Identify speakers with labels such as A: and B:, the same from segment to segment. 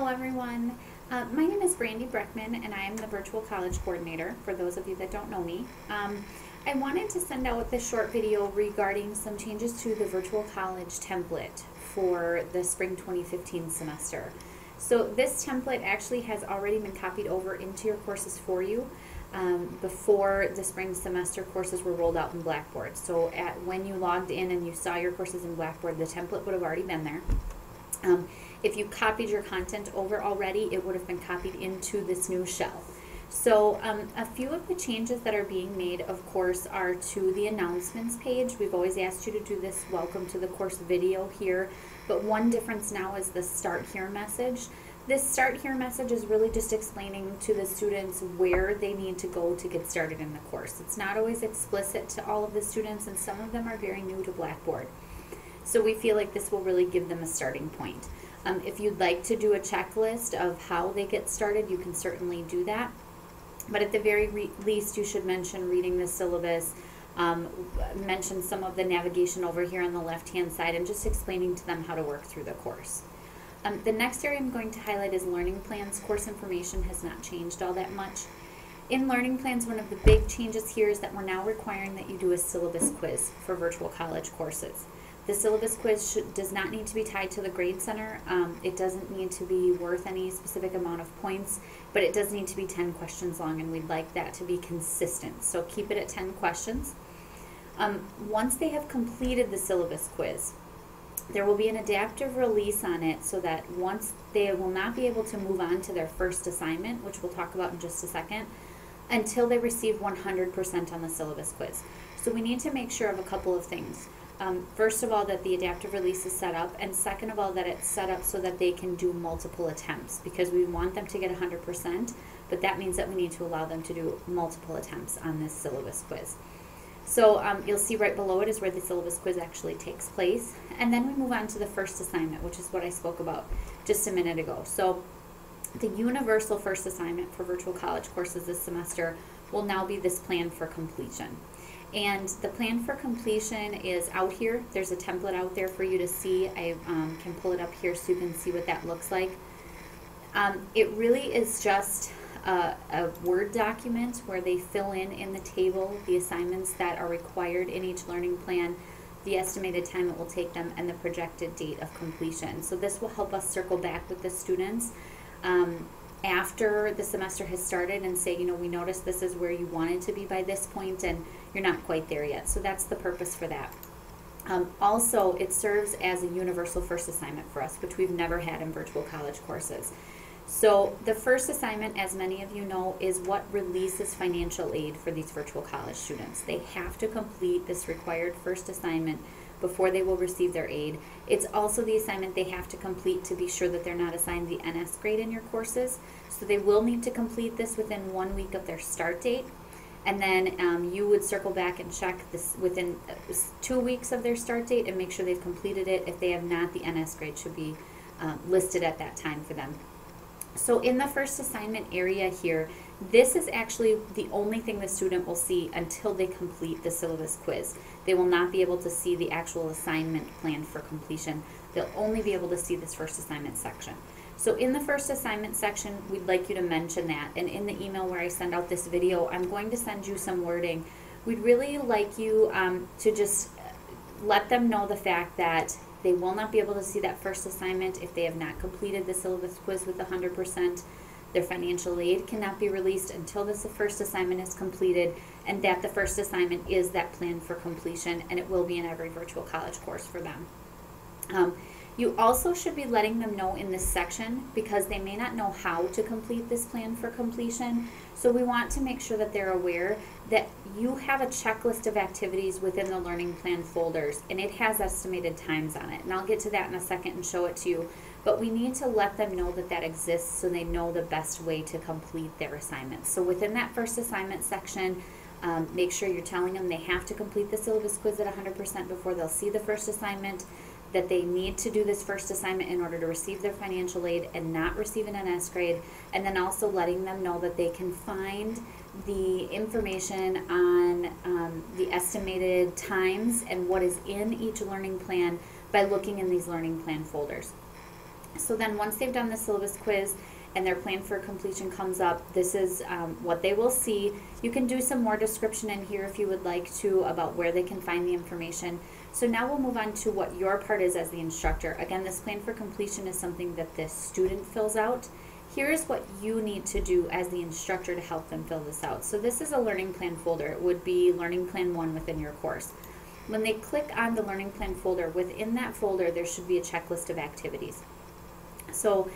A: Hello everyone. My name is Brandy Breckman and I am the Virtual College Coordinator for those of you that don't know me. I wanted to send out this short video regarding some changes to the Virtual College template for the spring 2015 semester. So this template actually has already been copied over into your courses for you before the spring semester courses were rolled out in Blackboard. So when you logged in and you saw your courses in Blackboard, the template would have already been there. If you copied your content over already, it would have been copied into this new shell. So a few of the changes that are being made, of course, are to the announcements page. We've always asked you to do this welcome to the course video here, but one difference now is the start here message. This start here message is really just explaining to the students where they need to go to get started in the course. It's not always explicit to all of the students, and some of them are very new to Blackboard. So we feel like this will really give them a starting point. If you'd like to do a checklist of how they get started, you can certainly do that. But at the very least, you should mention reading the syllabus, mention some of the navigation over here on the left-hand side, and just explaining to them how to work through the course. The next area I'm going to highlight is learning plans. Course information has not changed all that much. In learning plans, one of the big changes here is that we're now requiring that you do a syllabus quiz for virtual college courses. The syllabus quiz does not need to be tied to the Grade Center. It doesn't need to be worth any specific amount of points, but it does need to be 10 questions long, and we'd like that to be consistent. So keep it at 10 questions. Once they have completed the syllabus quiz, there will be an adaptive release on it so that once they will not be able to move on to their first assignment, which we'll talk about in just a second, until they receive 100% on the syllabus quiz. So we need to make sure of a couple of things. First of all, that the adaptive release is set up, and second of all, that it's set up so that they can do multiple attempts, because we want them to get 100%, but that means that we need to allow them to do multiple attempts on this syllabus quiz. So you'll see right below it is where the syllabus quiz actually takes place, and then we move on to the first assignment, which is what I spoke about just a minute ago. So the universal first assignment for virtual college courses this semester will now be this plan for completion. And the plan for completion is out here. There's a template out there for you to see. I can pull it up here so you can see what that looks like. It really is just a Word document where they fill in the table the assignments that are required in each learning plan, the estimated time it will take them, and the projected date of completion. So this will help us circle back with the students after the semester has started and say, you know, we noticed this is where you wanted to be by this point and you're not quite there yet. So that's the purpose for that. Also, it serves as a universal first assignment for us, which we've never had in virtual college courses. So the first assignment, as many of you know, is what releases financial aid for these virtual college students. They have to complete this required first assignment before they will receive their aid. It's also the assignment they have to complete to be sure that they're not assigned the NS grade in your courses. So they will need to complete this within 1 week of their start date. And then you would circle back and check this within 2 weeks of their start date and make sure they've completed it. If they have not, the NS grade should be listed at that time for them. So in the first assignment area here, this is actually the only thing the student will see until they complete the syllabus quiz. They will not be able to see the actual assignment plan for completion. They'll only be able to see this first assignment section. So in the first assignment section, we'd like you to mention that. And in the email where I send out this video, I'm going to send you some wording. We'd really like you to just let them know the fact that they will not be able to see that first assignment if they have not completed the syllabus quiz with 100%. Their financial aid cannot be released until this first assignment is completed, and that the first assignment is that plan for completion, and it will be in every virtual college course for them. You also should be letting them know in this section, because they may not know how to complete this plan for completion. So we want to make sure that they're aware that you have a checklist of activities within the learning plan folders, and it has estimated times on it. And I'll get to that in a second and show it to you. But we need to let them know that that exists so they know the best way to complete their assignments. So within that first assignment section, make sure you're telling them they have to complete the syllabus quiz at 100% before they'll see the first assignment, that they need to do this first assignment in order to receive their financial aid and not receive an NS grade, and then also letting them know that they can find the information on the estimated times and what is in each learning plan by looking in these learning plan folders. So then once they've done the syllabus quiz and their plan for completion comes up, this is what they will see. You can do some more description in here if you would like to about where they can find the information. So now we'll move on to what your part is as the instructor. Again, this plan for completion is something that the student fills out. Here's what you need to do as the instructor to help them fill this out. So this is a learning plan folder. It would be Learning Plan 1 within your course. When they click on the Learning Plan folder, within that folder there should be a checklist of activities. So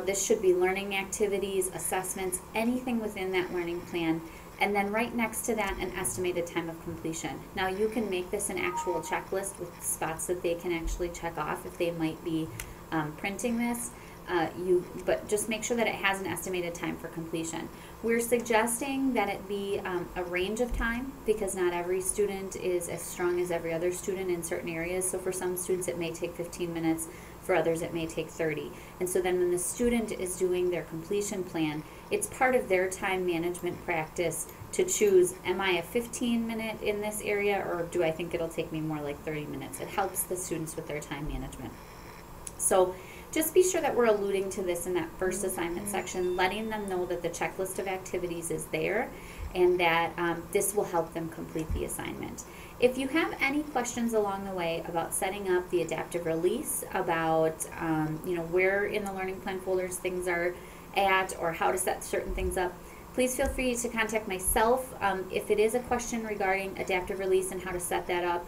A: this should be learning activities, assessments, anything within that learning plan. And then right next to that, an estimated time of completion. Now you can make this an actual checklist with spots that they can actually check off if they might be printing this. But just make sure that it has an estimated time for completion. We're suggesting that it be a range of time because not every student is as strong as every other student in certain areas. So for some students it may take 15 minutes, for others it may take 30. And so then when the student is doing their completion plan, it's part of their time management practice to choose, am I a 15-minute in this area, or do I think it'll take me more like 30 minutes? It helps the students with their time management. So just be sure that we're alluding to this in that first assignment section, letting them know that the checklist of activities is there and that this will help them complete the assignment. If you have any questions along the way about setting up the adaptive release, about where in the learning plan folders things are at or how to set certain things up, please feel free to contact myself. If it is a question regarding adaptive release and how to set that up,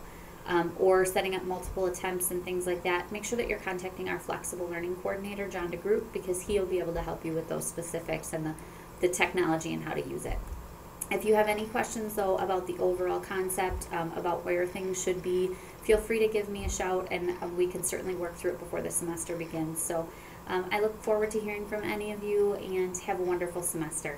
A: or setting up multiple attempts and things like that, make sure that you're contacting our flexible learning coordinator, John DeGroot, because he'll be able to help you with those specifics and the technology and how to use it. If you have any questions, though, about the overall concept, about where things should be, feel free to give me a shout, and we can certainly work through it before the semester begins. So I look forward to hearing from any of you, and have a wonderful semester.